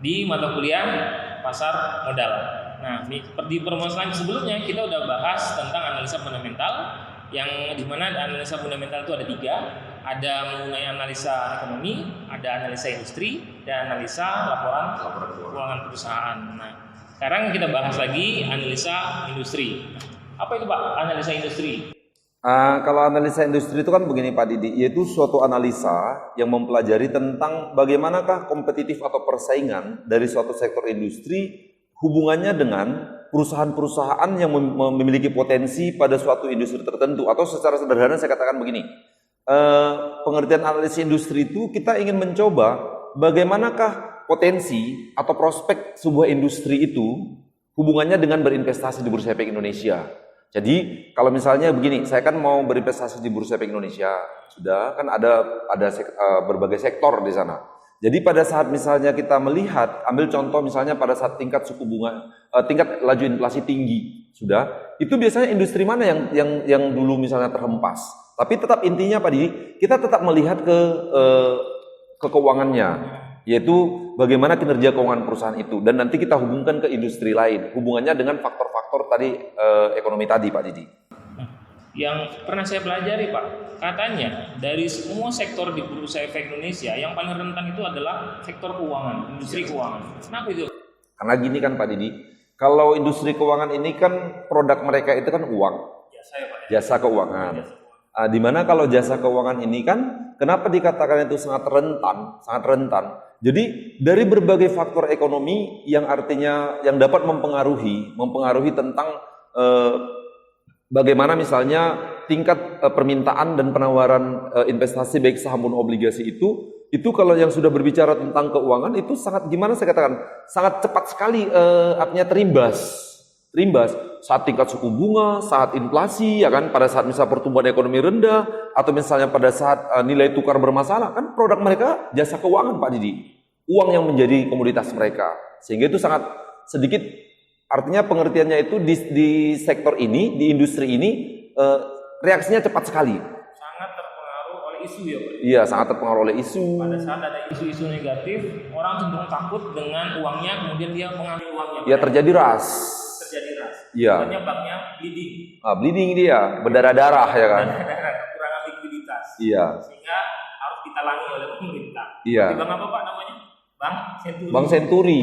di mata kuliah pasar modal. Nah, di permasalahan sebelumnya kita udah bahas tentang analisa fundamental, yang dimana analisa fundamental itu ada 3, ada mengenai analisa ekonomi, ada analisa industri, dan analisa laporan keuangan perusahaan. Nah, sekarang kita bahas lagi analisa industri. Apa itu Pak analisa industri? Kalau analisa industri itu kan begini Pak Didi, yaitu suatu analisa yang mempelajari tentang bagaimanakah kompetitif atau persaingan dari suatu sektor industri hubungannya dengan perusahaan-perusahaan yang memiliki potensi pada suatu industri tertentu. Atau secara sederhana saya katakan begini, pengertian analisis industri itu kita ingin mencoba bagaimanakah potensi atau prospek sebuah industri itu hubungannya dengan berinvestasi di Bursa Efek Indonesia. Jadi kalau misalnya begini, saya kan mau berinvestasi di Bursa Efek Indonesia, sudah kan ada berbagai sektor di sana. Jadi pada saat misalnya kita melihat, ambil contoh misalnya pada saat tingkat suku bunga, tingkat laju inflasi tinggi, sudah, itu biasanya industri mana yang dulu misalnya terhempas. Tapi tetap intinya Pak Didi, kita tetap melihat ke keuangannya, yaitu bagaimana kinerja keuangan perusahaan itu, dan nanti kita hubungkan ke industri lain, hubungannya dengan faktor-faktor tadi ekonomi tadi Pak Didi. Yang pernah saya pelajari Pak, katanya dari semua sektor di Bursa Efek Indonesia yang paling rentan itu adalah sektor keuangan, industri keuangan. Kenapa itu? Karena gini kan Pak Didi, kalau industri keuangan ini kan produk mereka itu kan uang, jasa keuangan. Dimana kalau jasa keuangan ini kan, kenapa dikatakan itu sangat rentan? Jadi dari berbagai faktor ekonomi yang artinya yang dapat mempengaruhi tentang bagaimana misalnya tingkat permintaan dan penawaran investasi baik saham maupun obligasi itu kalau yang sudah berbicara tentang keuangan itu sangat, gimana saya katakan, sangat cepat sekali artinya terimbas saat tingkat suku bunga, saat inflasi, ya kan, pada saat misalnya pertumbuhan ekonomi rendah, atau misalnya pada saat nilai tukar bermasalah, kan produk mereka jasa keuangan Pak Didi, uang yang menjadi komoditas mereka, sehingga itu sangat sedikit. Artinya pengertiannya itu di sektor ini, di industri ini, reaksinya cepat sekali. Sangat terpengaruh oleh isu ya Pak? Iya, sangat terpengaruh oleh isu. Pada saat ada isu-isu negatif, orang cenderung takut dengan uangnya, kemudian dia mengambil uangnya. Ya, terjadi ras. Iya. Sebenarnya banknya bleeding. Bleeding dia, berdarah-darah ya kan. Berdarah-darah, kekurangan likuiditas. Iya. Sehingga harus ditalangi oleh pemerintah. Iya. Bank apa Pak namanya? Bank Senturi. Bank Senturi.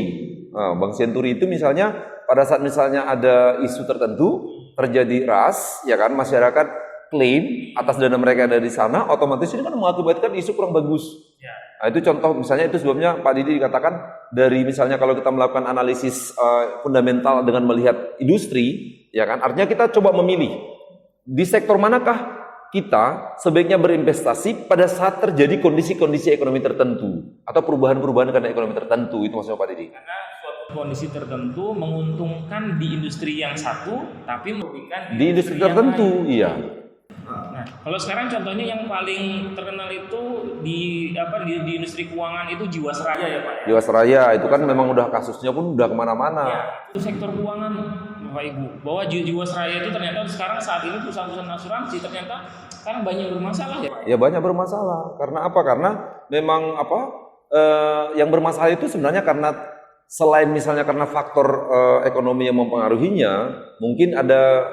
Bank Senturi itu misalnya pada saat misalnya ada isu tertentu terjadi ras, ya kan, masyarakat klaim atas dana mereka ada di sana, otomatis ini kan mengakibatkan isu kurang bagus. Ya. Nah, itu contoh misalnya, itu sebabnya Pak Didi dikatakan dari misalnya kalau kita melakukan analisis fundamental dengan melihat industri, ya kan, artinya kita coba memilih di sektor manakah kita sebaiknya berinvestasi pada saat terjadi kondisi-kondisi ekonomi tertentu atau perubahan-perubahan karena ekonomi tertentu, itu maksudnya Pak Didi. Karena suatu kondisi tertentu menguntungkan di industri yang satu, tapi merugikan di industri tertentu, iya. Nah, kalau sekarang contohnya yang paling terkenal itu di industri keuangan itu Jiwasraya ya Pak. Jiwasraya itu kan memang udah kasusnya pun udah kemana-mana. Ya, itu sektor keuangan Bapak Ibu. Bahwa Jiwasraya itu ternyata sekarang saat ini perusahaan-perusahaan asuransi ternyata sekarang banyak bermasalah ya Pak. Ya banyak bermasalah. Karena apa? Karena memang yang bermasalah itu sebenarnya karena selain misalnya karena faktor ekonomi yang mempengaruhinya, mungkin ada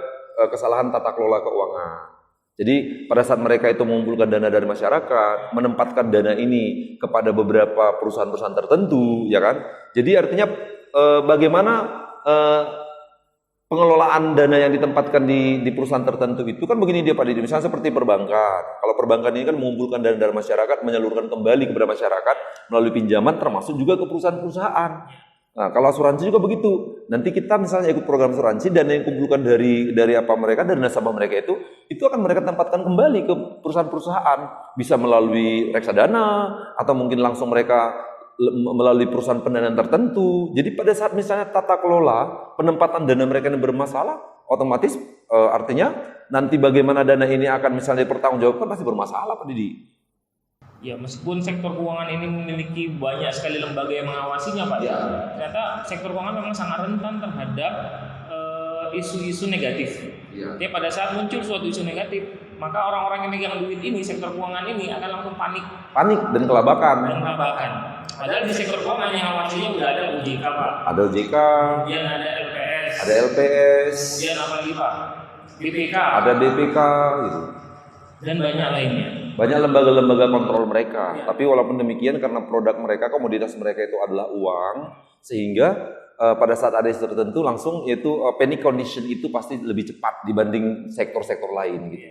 kesalahan tata kelola keuangan. Jadi pada saat mereka itu mengumpulkan dana dari masyarakat, menempatkan dana ini kepada beberapa perusahaan-perusahaan tertentu, ya kan? Jadi artinya bagaimana pengelolaan dana yang ditempatkan di perusahaan tertentu itu kan begini dia Pak Didi, misalnya seperti perbankan. Kalau perbankan ini kan mengumpulkan dana dari masyarakat, menyalurkan kembali kepada masyarakat melalui pinjaman, termasuk juga ke perusahaan-perusahaan. Nah, kalau asuransi juga begitu. Nanti kita misalnya ikut program asuransi, dana yang kumpulkan dari apa mereka, dari nasabah mereka itu akan mereka tempatkan kembali ke perusahaan-perusahaan. Bisa melalui reksadana, atau mungkin langsung mereka melalui perusahaan pendanaan tertentu. Jadi pada saat misalnya tata kelola penempatan dana mereka yang bermasalah, otomatis artinya nanti bagaimana dana ini akan misalnya dipertanggungjawabkan pasti bermasalah Pak Didi. Ya, meskipun sektor keuangan ini memiliki banyak sekali lembaga yang mengawasinya Pak, ya, ternyata sektor keuangan memang sangat rentan terhadap isu-isu negatif. Ya. Jadi pada saat muncul suatu isu negatif, maka orang-orang yang megang duit ini, sektor keuangan ini akan langsung panik dan kelabakan. Padahal di sektor keuangan yang awalnya udah ada OJK Pak. Ada OJK, Kemudian ada LPS. ada LPS, Kemudian apa lagi Pak? BPK. ada BPK gitu. Dan banyak lainnya. Banyak lembaga-lembaga kontrol mereka. Tapi walaupun demikian karena produk mereka, komoditas mereka itu adalah uang, sehingga pada saat ada isu tertentu langsung yaitu panic condition itu pasti lebih cepat dibanding sektor-sektor lain gitu.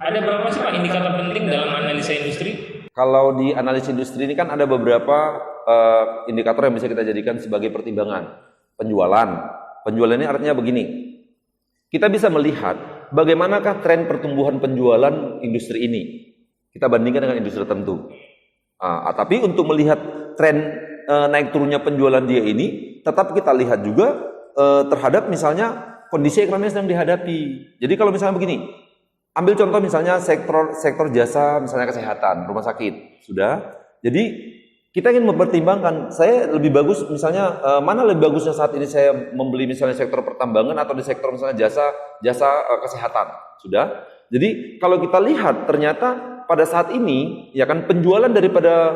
Ada berapa sih Pak indikator penting dalam analisa industri? Kalau di analisa industri ini kan ada beberapa indikator yang bisa kita jadikan sebagai pertimbangan. Penjualan. Penjualan ini artinya begini. Kita bisa melihat bagaimanakah tren pertumbuhan penjualan industri ini. Kita bandingkan dengan industri tertentu. Tapi untuk melihat tren naik turunnya penjualan dia ini, tetap kita lihat juga terhadap misalnya kondisi ekonomi yang sedang dihadapi. Jadi kalau misalnya begini, ambil contoh misalnya sektor jasa, misalnya kesehatan, rumah sakit, sudah. Jadi kita ingin mempertimbangkan, saya lebih bagus misalnya mana lebih bagusnya saat ini saya membeli misalnya sektor pertambangan atau di sektor misalnya jasa kesehatan, sudah. Jadi kalau kita lihat ternyata pada saat ini ya kan penjualan daripada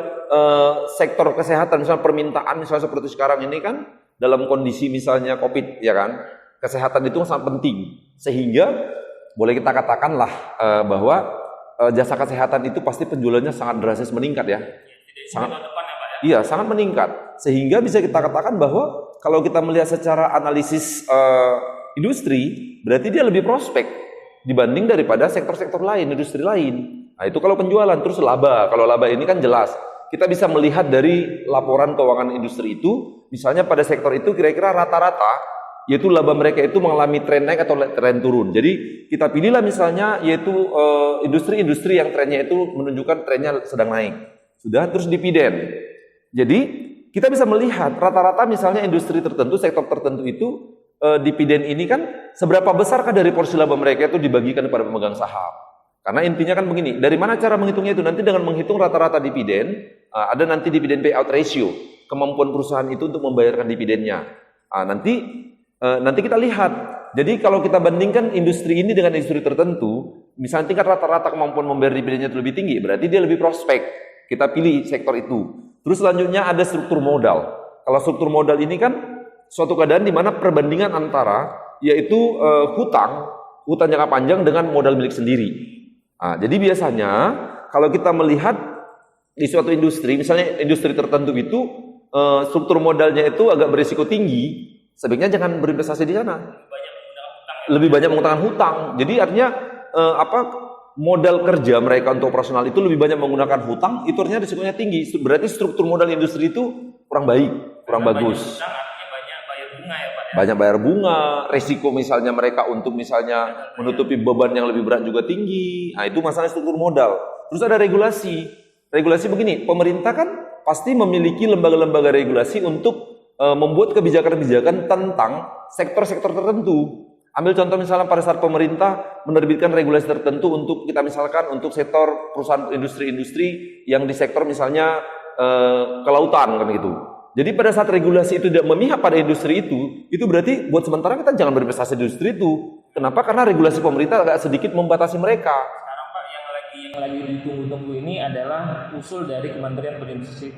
sektor kesehatan misalnya permintaan misalnya seperti sekarang ini kan dalam kondisi misalnya Covid ya kan, kesehatan itu sangat penting sehingga boleh kita katakanlah bahwa jasa kesehatan itu pasti penjualannya sangat drastis meningkat ya. Iya, sangat meningkat. Sehingga bisa kita katakan bahwa kalau kita melihat secara analisis industri, berarti dia lebih prospek dibanding daripada sektor-sektor lain, industri lain. Nah, itu kalau penjualan, terus laba. Kalau laba ini kan jelas. Kita bisa melihat dari laporan keuangan industri itu, misalnya pada sektor itu kira-kira rata-rata yaitu laba mereka itu mengalami tren naik atau tren turun. Jadi kita pilihlah misalnya yaitu industri-industri yang trennya itu menunjukkan trennya sedang naik. Sudah, terus dividen. Jadi kita bisa melihat rata-rata misalnya industri tertentu, sektor tertentu itu dividen ini kan seberapa besarkah dari porsi laba mereka itu dibagikan kepada pemegang saham. Karena intinya kan begini, dari mana cara menghitungnya itu? Nanti dengan menghitung rata-rata dividen, ada nanti dividen payout ratio, kemampuan perusahaan itu untuk membayarkan dividennya. Nanti kita lihat. Jadi kalau kita bandingkan industri ini dengan industri tertentu, misalnya tingkat rata-rata kemampuan membayar dividennya itu lebih tinggi, berarti dia lebih prospek. Kita pilih sektor itu. Terus selanjutnya ada struktur modal. Kalau struktur modal ini kan suatu keadaan di mana perbandingan antara yaitu hutang jangka panjang dengan modal milik sendiri. Jadi biasanya kalau kita melihat di suatu industri, misalnya industri tertentu itu struktur modalnya itu agak berisiko tinggi, sebaiknya jangan berinvestasi di sana. Lebih banyak menggunakan hutang. Jadi artinya modal kerja mereka untuk operasional itu lebih banyak menggunakan hutang, itu artinya risikonya tinggi. Berarti struktur modal industri itu kurang baik, kurang bagus. Banyak bayar bunga, resiko misalnya mereka untuk misalnya menutupi beban yang lebih berat juga tinggi. Nah, itu masalah struktur modal. Terus ada regulasi. Regulasi begini, pemerintah kan pasti memiliki lembaga-lembaga regulasi untuk membuat kebijakan-kebijakan tentang sektor-sektor tertentu. Ambil contoh misalnya pada saat pemerintah menerbitkan regulasi tertentu untuk kita misalkan untuk sektor perusahaan industri-industri yang di sektor misalnya kelautan kan gitu. Jadi pada saat regulasi itu tidak memihak pada industri itu berarti buat sementara kita jangan berinvestasi di industri itu. Kenapa? Karena regulasi pemerintah agak sedikit membatasi mereka. Sekarang Pak yang lagi ditunggu-tunggu ini adalah usul dari Kementerian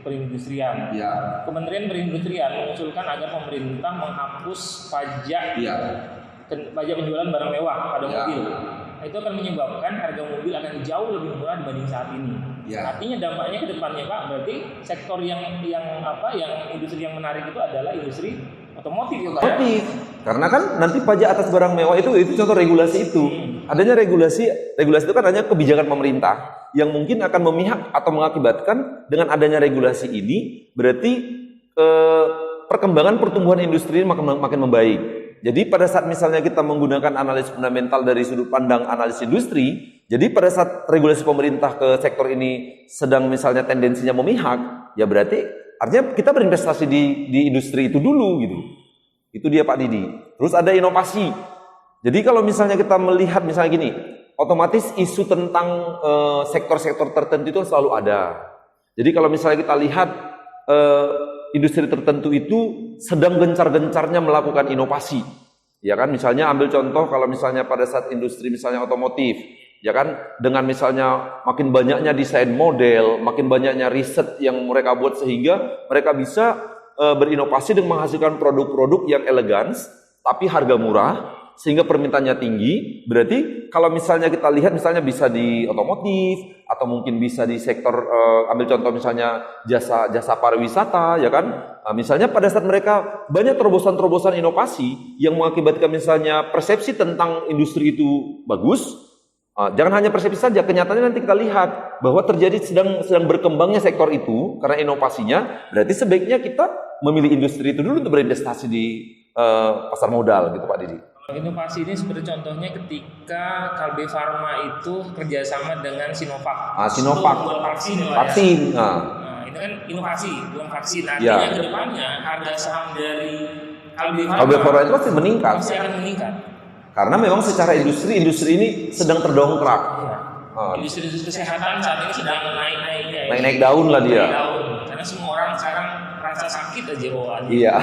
Perindustrian. Ya. Kementerian Perindustrian mengusulkan agar pemerintah menghapus pajak pajak penjualan barang mewah pada mobil. Itu akan menyebabkan harga mobil akan jauh lebih murah dibanding saat ini. Artinya dampaknya ke depannya Pak, berarti sektor yang industri yang menarik itu adalah industri otomotif ya Pak. Otomotif. Karena kan nanti pajak atas barang mewah itu contoh regulasi itu. Adanya regulasi itu kan hanya kebijakan pemerintah yang mungkin akan memihak atau mengakibatkan dengan adanya regulasi ini berarti perkembangan pertumbuhan industri makin membaik. Jadi pada saat misalnya kita menggunakan analisis fundamental dari sudut pandang analisis industri, jadi pada saat regulasi pemerintah ke sektor ini sedang misalnya tendensinya memihak, ya berarti artinya kita berinvestasi di industri itu dulu gitu. Itu dia Pak Didi. Terus ada inovasi. Jadi kalau misalnya kita melihat misalnya gini, otomatis isu tentang sektor-sektor tertentu itu selalu ada. Jadi kalau misalnya kita lihat industri tertentu itu sedang gencar-gencarnya melakukan inovasi. Ya kan, misalnya ambil contoh kalau misalnya pada saat industri misalnya otomotif, ya kan? Dengan misalnya makin banyaknya desain model, makin banyaknya riset yang mereka buat sehingga mereka bisa berinovasi dan menghasilkan produk-produk yang elegan tapi harga murah sehingga permintaannya tinggi. Berarti kalau misalnya kita lihat misalnya bisa di otomotif atau mungkin bisa di sektor ambil contoh misalnya jasa pariwisata, ya kan? Misalnya pada saat mereka banyak terobosan-terobosan inovasi yang mengakibatkan misalnya persepsi tentang industri itu bagus. Jangan hanya persepsi saja, kenyataannya nanti kita lihat bahwa terjadi sedang berkembangnya sektor itu karena inovasinya. Berarti sebaiknya kita memilih industri itu dulu untuk berinvestasi di pasar modal gitu Pak Didi. Inovasi ini seperti contohnya ketika Kalbe Farma itu kerjasama dengan Sinovac. Sinovac. Vaksin. Nah, itu kan inovasi, bukan vaksin. Artinya ke depannya harga saham dari Kalbe Farma itu pasti meningkat. Pasti akan meningkat. Karena memang secara industri ini sedang terdongkrak. Industri kesehatan saat ini sedang naik-naiknya. Naik daun lah dia. Karena semua orang sekarang rasa sakit aja bawaannya. Iya.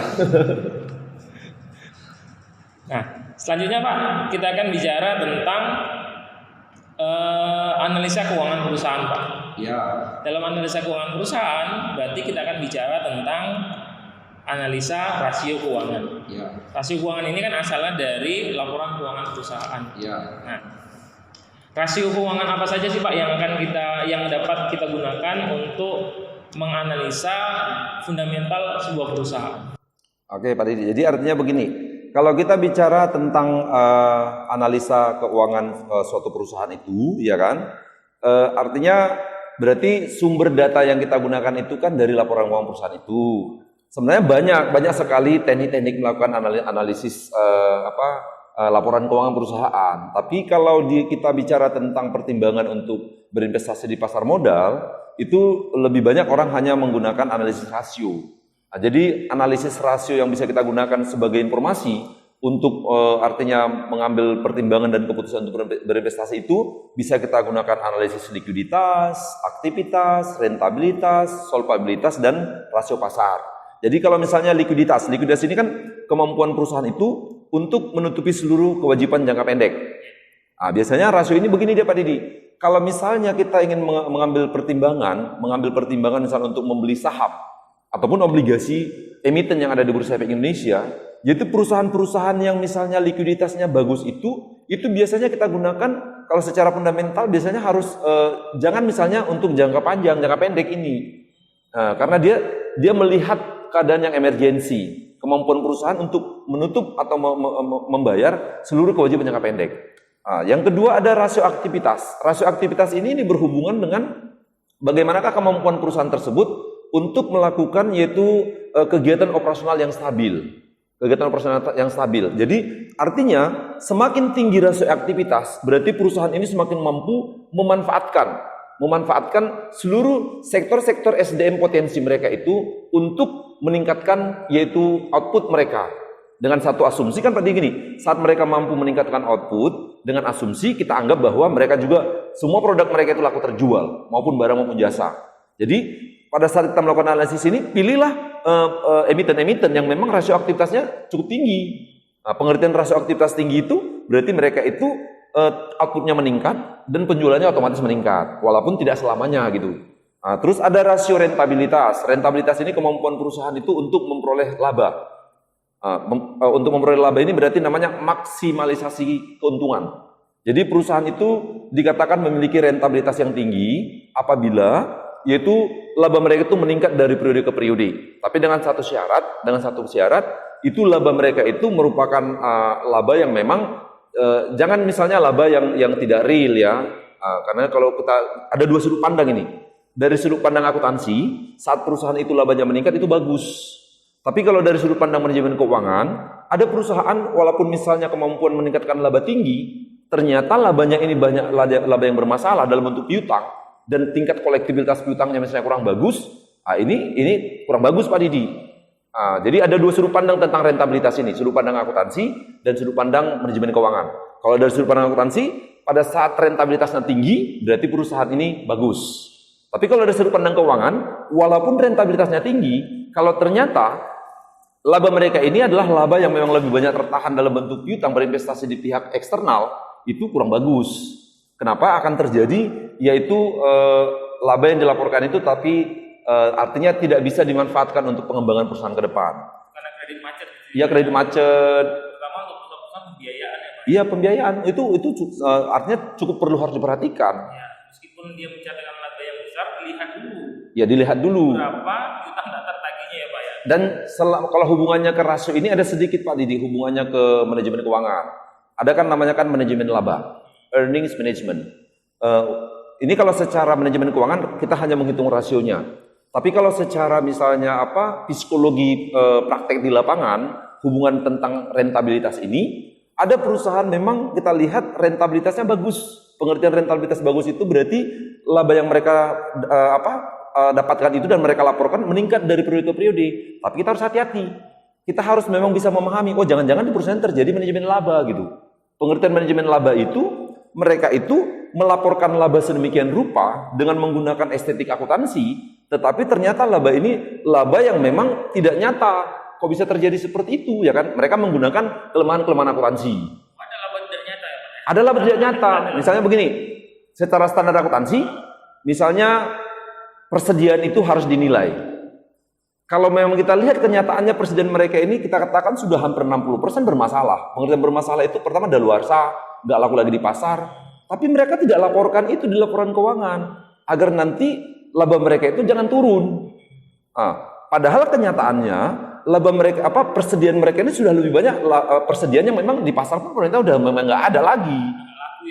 Nah, selanjutnya Pak, kita akan bicara tentang analisa keuangan perusahaan Pak. Ya. Dalam analisa keuangan perusahaan, berarti kita akan bicara tentang analisa rasio keuangan. Ya. Rasio keuangan ini kan asalnya dari laporan keuangan perusahaan. Ya. Nah, rasio keuangan apa saja sih Pak yang dapat kita gunakan untuk menganalisa fundamental sebuah perusahaan? Oke Pak Didi, jadi artinya begini. Kalau kita bicara tentang analisa keuangan suatu perusahaan itu, ya kan, artinya berarti sumber data yang kita gunakan itu kan dari laporan keuangan perusahaan itu. Sebenarnya banyak sekali teknik-teknik melakukan analisis laporan keuangan perusahaan. Tapi kalau kita bicara tentang pertimbangan untuk berinvestasi di pasar modal, itu lebih banyak orang hanya menggunakan analisis rasio. Nah, jadi analisis rasio yang bisa kita gunakan sebagai informasi untuk artinya mengambil pertimbangan dan keputusan untuk berinvestasi itu bisa kita gunakan analisis likuiditas, aktivitas, rentabilitas, solvabilitas, dan rasio pasar. Jadi kalau misalnya likuiditas ini kan kemampuan perusahaan itu untuk menutupi seluruh kewajiban jangka pendek. Nah, biasanya rasio ini begini dia Pak Didi. Kalau misalnya kita ingin mengambil pertimbangan misalnya untuk membeli saham ataupun obligasi emiten yang ada di Bursa Efek Indonesia, yaitu perusahaan-perusahaan yang misalnya likuiditasnya bagus itu biasanya kita gunakan kalau secara fundamental biasanya harus jangan misalnya untuk jangka panjang, jangka pendek ini. Karena dia melihat keadaan yang emergensi, kemampuan perusahaan untuk menutup atau membayar seluruh kewajiban jangka pendek. Yang kedua ada rasio aktivitas. Rasio aktivitas ini berhubungan dengan bagaimanakah kemampuan perusahaan tersebut untuk melakukan yaitu kegiatan operasional yang stabil. Jadi artinya semakin tinggi rasio aktivitas berarti perusahaan ini semakin mampu memanfaatkan seluruh sektor-sektor SDM potensi mereka itu untuk meningkatkan yaitu output mereka. Dengan satu asumsi kan tadi gini, saat mereka mampu meningkatkan output, dengan asumsi kita anggap bahwa mereka juga semua produk mereka itu laku terjual maupun barang maupun jasa. Jadi pada saat kita melakukan analisis ini, pilihlah emiten-emiten yang memang rasio aktivitasnya cukup tinggi. Pengertian rasio aktivitas tinggi itu berarti mereka itu outputnya meningkat dan penjualannya otomatis meningkat, walaupun tidak selamanya gitu. Terus ada rasio rentabilitas. Rentabilitas ini kemampuan perusahaan itu untuk memperoleh laba. Untuk memperoleh laba ini berarti namanya maksimalisasi keuntungan. Jadi perusahaan itu dikatakan memiliki rentabilitas yang tinggi apabila yaitu laba mereka itu meningkat dari periode ke periode. Tapi dengan satu syarat itu laba mereka itu merupakan laba yang memang jangan misalnya laba yang tidak real ya. Karena kalau kita ada dua sudut pandang ini. Dari sudut pandang akuntansi, saat perusahaan itu labanya meningkat itu bagus. Tapi kalau dari sudut pandang manajemen keuangan, ada perusahaan walaupun misalnya kemampuan meningkatkan laba tinggi, ternyata labanya ini banyak laba yang bermasalah dalam bentuk piutang dan tingkat kolektibilitas piutangnya misalnya kurang bagus. Ini kurang bagus Pak Didi. Jadi ada dua sudut pandang tentang rentabilitas ini, sudut pandang akuntansi dan sudut pandang manajemen keuangan. Kalau dari sudut pandang akuntansi, pada saat rentabilitasnya tinggi, berarti perusahaan ini bagus. Tapi kalau dari sudut pandang keuangan, walaupun rentabilitasnya tinggi, kalau ternyata laba mereka ini adalah laba yang memang lebih banyak tertahan dalam bentuk piutang berinvestasi di pihak eksternal, itu kurang bagus. Kenapa akan terjadi? Yaitu laba yang dilaporkan itu tapi artinya tidak bisa dimanfaatkan untuk pengembangan perusahaan ke depan. Karena kredit macet. Iya, kredit macet. Terutama untuk perusahaan pembiayaan ya Pak. Iya, pembiayaan itu artinya cukup perlu harus diperhatikan. Ya, meskipun dia mencatatkan laba yang besar, dilihat dulu. Ya, dilihat dulu. Berapa utang tak tertagihnya ya Pak ya. Dan kalau hubungannya ke rasio ini ada sedikit Pak Didi, hubungannya ke manajemen keuangan. Ada kan namanya kan manajemen laba, earnings management. Ini kalau secara manajemen keuangan kita hanya menghitung rasionya. Tapi kalau secara misalnya psikologi praktek di lapangan, hubungan tentang rentabilitas ini, ada perusahaan memang kita lihat rentabilitasnya bagus. Pengertian rentabilitas bagus itu berarti laba yang mereka dapatkan itu dan mereka laporkan meningkat dari periode ke periode. Tapi kita harus hati-hati. Kita harus memang bisa memahami, jangan-jangan di perusahaan terjadi manajemen laba gitu. Pengertian manajemen laba itu, mereka itu melaporkan laba sedemikian rupa dengan menggunakan estetik akuntansi, tetapi ternyata laba ini laba yang memang tidak nyata. Kok bisa terjadi seperti itu ya kan? Mereka menggunakan kelemahan-kelemahan akuntansi. Ada laba tidak nyata ya Pak ya? Ada laba tidak nyata. Misalnya begini, secara standar akuntansi, misalnya persediaan itu harus dinilai. Kalau memang kita lihat kenyataannya persediaan mereka ini kita katakan sudah hampir 60% bermasalah. Pengertian bermasalah itu pertama daluarsa, nggak laku lagi di pasar. Tapi mereka tidak laporkan itu di laporan keuangan agar nanti laba mereka itu jangan turun. Padahal kenyataannya laba mereka persediaan mereka ini sudah lebih banyak persediaan yang memang di pasar pun pemerintah udah memang nggak ada lagi.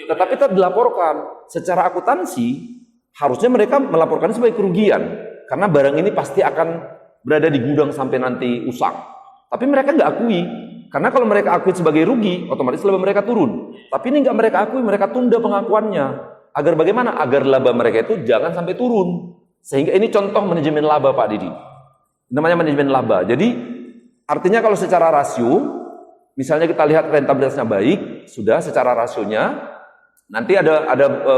Tetapi itu dilaporkan secara akuntansi harusnya mereka melaporkan sebagai kerugian karena barang ini pasti akan berada di gudang sampai nanti usang. Tapi mereka nggak akui. Karena kalau mereka akui sebagai rugi, otomatis laba mereka turun. Tapi ini nggak mereka akui, mereka tunda pengakuannya. Agar bagaimana? Agar laba mereka itu jangan sampai turun. Sehingga ini contoh manajemen laba Pak Didi. Namanya manajemen laba. Jadi artinya kalau secara rasio, misalnya kita lihat rentabilitasnya baik, sudah secara rasionya, nanti ada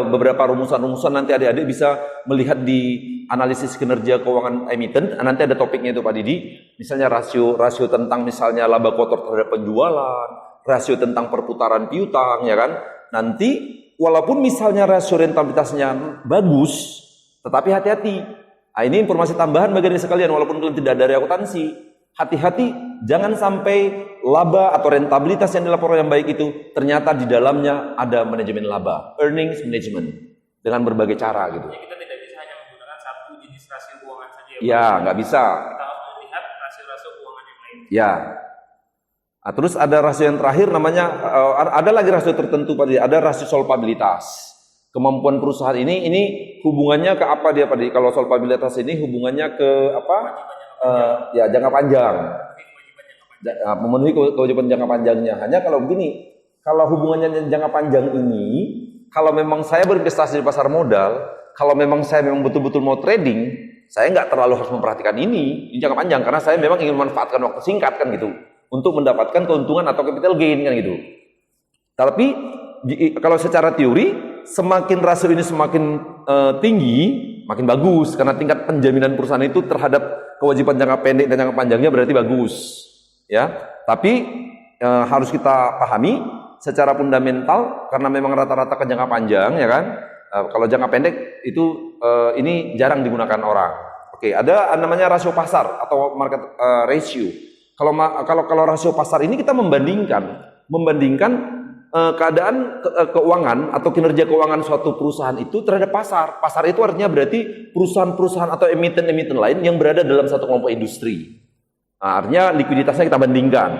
beberapa rumusan-rumusan nanti adik-adik bisa melihat di analisis kinerja keuangan emiten. Nanti ada topiknya itu Pak Didi. Misalnya rasio tentang misalnya laba kotor terhadap penjualan, rasio tentang perputaran piutang, ya kan? Nanti walaupun misalnya rasio rentabilitasnya bagus, tetapi hati-hati. Ini informasi tambahan bagi adik sekalian, walaupun kalian tidak dari akuntansi, hati-hati jangan sampai laba atau rentabilitas yang dilaporkan yang baik itu ternyata di dalamnya ada manajemen laba, earnings management dengan berbagai cara gitu. Jadi kita tidak bisa hanya menggunakan satu jenis rasio keuangan saja ya Pak? Ya, nggak bisa. Kita harus melihat rasio-rasio keuangan yang lain. Ya. Nah, terus ada rasio yang terakhir namanya ada lagi rasio tertentu Pak Didi, ada rasio solvabilitas. Kemampuan perusahaan ini hubungannya ke apa dia Pak Didi? Kalau solvabilitas ini hubungannya ke apa? Ya jangka panjang. Memenuhi kewajiban jangka panjangnya. Hanya kalau begini, kalau hubungannya jangka panjang ini, kalau memang saya berinvestasi di pasar modal, kalau memang saya memang betul-betul mau trading, saya nggak terlalu harus memperhatikan ini jangka panjang karena saya memang ingin memanfaatkan waktu singkat kan gitu untuk mendapatkan keuntungan atau capital gain kan gitu. Tapi kalau secara teori semakin rasio ini semakin tinggi, makin bagus karena tingkat penjaminan perusahaan itu terhadap kewajiban jangka pendek dan jangka panjangnya berarti bagus, ya. Tapi harus kita pahami secara fundamental karena memang rata-rata ke jangka panjang, ya kan. Kalau jangka pendek itu ini jarang digunakan orang. Oke, ada namanya rasio pasar atau market ratio. Kalau rasio pasar ini kita membandingkan keadaan keuangan atau kinerja keuangan suatu perusahaan itu terhadap pasar. Pasar itu artinya berarti perusahaan-perusahaan atau emiten-emiten lain yang berada dalam satu kelompok industri. Nah, artinya likuiditasnya kita bandingkan.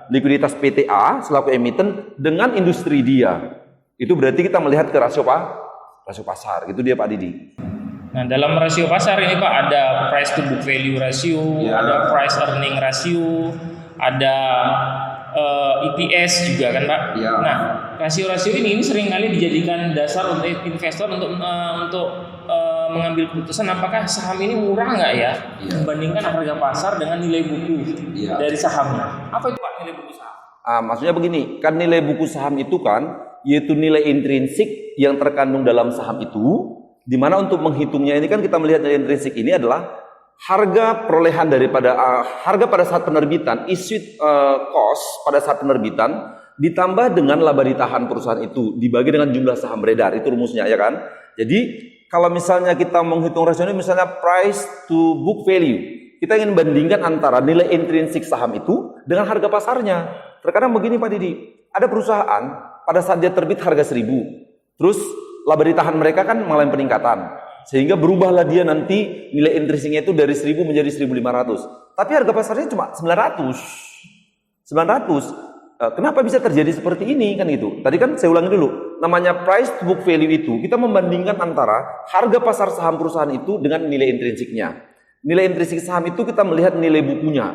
Likuiditas PTA selaku emiten dengan industri dia. Itu berarti kita melihat ke rasio pasar. Itu dia Pak Didi. Nah, dalam rasio pasar ini Pak ada price to book value ratio, Ya. ada price earning ratio, ada EPS juga kan Pak. Ya. Nah, rasio-rasio ini seringkali dijadikan dasar untuk investor untuk mengambil keputusan apakah saham ini murah nggak ya, membandingkan harga pasar dengan nilai buku dari sahamnya. Apa itu Pak nilai buku saham? Maksudnya begini, kan nilai buku saham itu kan yaitu nilai intrinsik yang terkandung dalam saham itu, di mana untuk menghitungnya ini kan kita melihat nilai intrinsik ini adalah harga perolehan daripada harga pada saat penerbitan, issued cost pada saat penerbitan ditambah dengan laba ditahan perusahaan itu dibagi dengan jumlah saham beredar, itu rumusnya ya kan. Jadi kalau misalnya kita menghitung rasio ini misalnya price to book value, kita ingin bandingkan antara nilai intrinsik saham itu dengan harga pasarnya. Terkadang begini Pak Didi, ada perusahaan pada saat dia terbit harga 1.000, terus laba ditahan mereka kan mengalami peningkatan, sehingga berubahlah dia nanti nilai intrinsiknya itu dari 1.000 menjadi 1.500. Tapi harga pasarnya cuma 900. Kenapa bisa terjadi seperti ini kan gitu? Tadi kan saya ulangi dulu, namanya price to book value itu kita membandingkan antara harga pasar saham perusahaan itu dengan nilai intrinsiknya. Nilai intrinsik saham itu kita melihat nilai bukunya.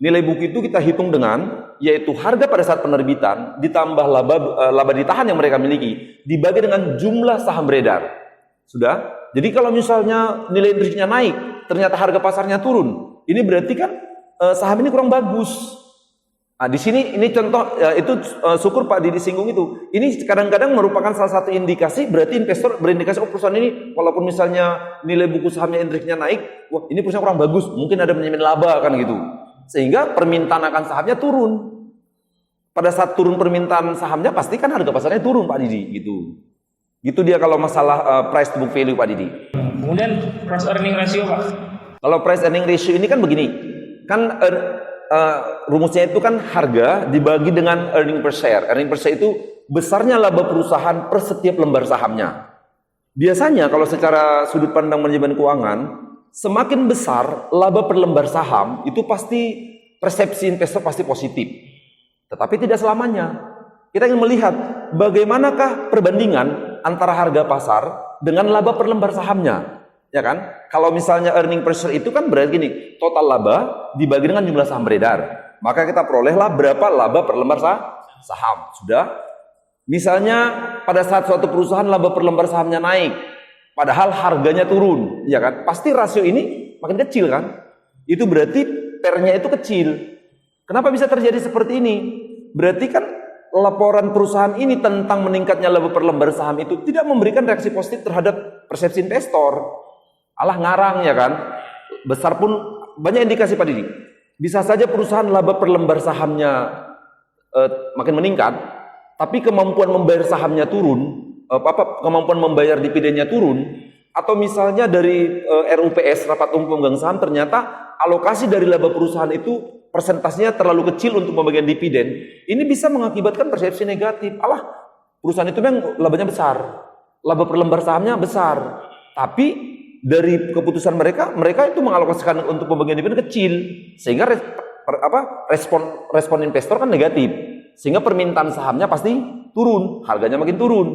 Nilai buku itu kita hitung dengan yaitu harga pada saat penerbitan ditambah laba ditahan yang mereka miliki dibagi dengan jumlah saham beredar. Sudah? Jadi kalau misalnya nilai intrinsiknya naik, ternyata harga pasarnya turun. Ini berarti kan saham ini kurang bagus. Nah, di sini ini contoh itu syukur Pak Didi singgung itu. Ini kadang-kadang merupakan salah satu indikasi, berarti investor berindikasi perusahaan ini walaupun misalnya nilai buku sahamnya intrinsiknya naik, wah ini perusahaan kurang bagus, mungkin ada menjamin laba kan gitu. Sehingga permintaan akan sahamnya turun. Pada saat turun permintaan sahamnya pasti kan harga pasarnya turun Pak Didi gitu. Gitu dia kalau masalah price to book value Pak Didi. Kemudian price earning ratio Pak. Kalau price earning ratio ini kan begini, kan rumusnya itu kan harga dibagi dengan earning per share. Earning per share itu besarnya laba perusahaan per setiap lembar sahamnya. Biasanya kalau secara sudut pandang manajemen keuangan, semakin besar laba per lembar saham itu pasti persepsi investor pasti positif. Tetapi tidak selamanya. Kita ingin melihat bagaimanakah perbandingan antara harga pasar dengan laba per lembar sahamnya. Ya kan? Kalau misalnya earning per share itu kan berarti gini, total laba dibagi dengan jumlah saham beredar. Maka kita perolehlah berapa laba per lembar saham. Sudah? Misalnya pada saat suatu perusahaan laba per lembar sahamnya naik, padahal harganya turun, ya kan? Pasti rasio ini makin kecil kan? Itu berarti pernya itu kecil. Kenapa bisa terjadi seperti ini? Berarti kan laporan perusahaan ini tentang meningkatnya laba per lembar saham itu tidak memberikan reaksi positif terhadap persepsi investor. Alah ngarang ya kan, besar pun banyak indikasi Pak Didi. Bisa saja perusahaan laba per lembar sahamnya makin meningkat, tapi kemampuan membayar sahamnya turun, kemampuan membayar dividennya turun, atau misalnya dari RUPS rapat umum pemegang saham ternyata alokasi dari laba perusahaan itu persentasenya terlalu kecil untuk pembagian dividen. Ini bisa mengakibatkan persepsi negatif. Alah perusahaan itu memang labanya besar, laba per lembar sahamnya besar, tapi dari keputusan mereka itu mengalokasikan untuk pembagian dividen kecil, sehingga respon investor kan negatif, sehingga permintaan sahamnya pasti turun, harganya makin turun.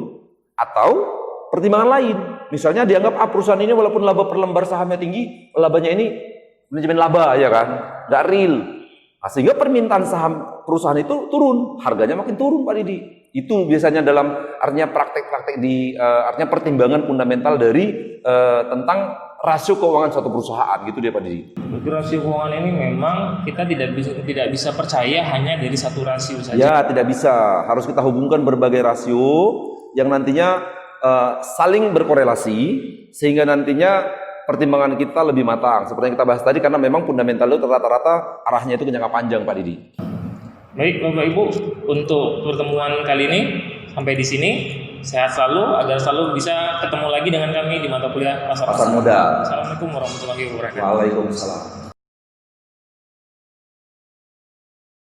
Atau pertimbangan lain, misalnya dianggap perusahaan ini walaupun laba per lembar sahamnya tinggi, labanya ini manajemen laba ya kan, nggak real. Nah, sehingga permintaan saham perusahaan itu turun, harganya makin turun Pak Didi. Itu biasanya dalam artinya praktek-praktek artinya pertimbangan fundamental dari tentang rasio keuangan suatu perusahaan gitu dia Pak Didi. Rasio keuangan ini memang kita tidak bisa percaya hanya dari satu rasio saja. Ya, tidak bisa. Harus kita hubungkan berbagai rasio yang nantinya saling berkorelasi sehingga nantinya pertimbangan kita lebih matang. Seperti yang kita bahas tadi karena memang fundamental itu rata-rata arahnya itu ke jangka panjang Pak Didi. Baik Bapak Ibu, untuk pertemuan kali ini sampai di sini. Sehat selalu agar selalu bisa ketemu lagi dengan kami di mata kuliah pasar modal. Assalamualaikum warahmatullahi wabarakatuh. Waalaikumsalam.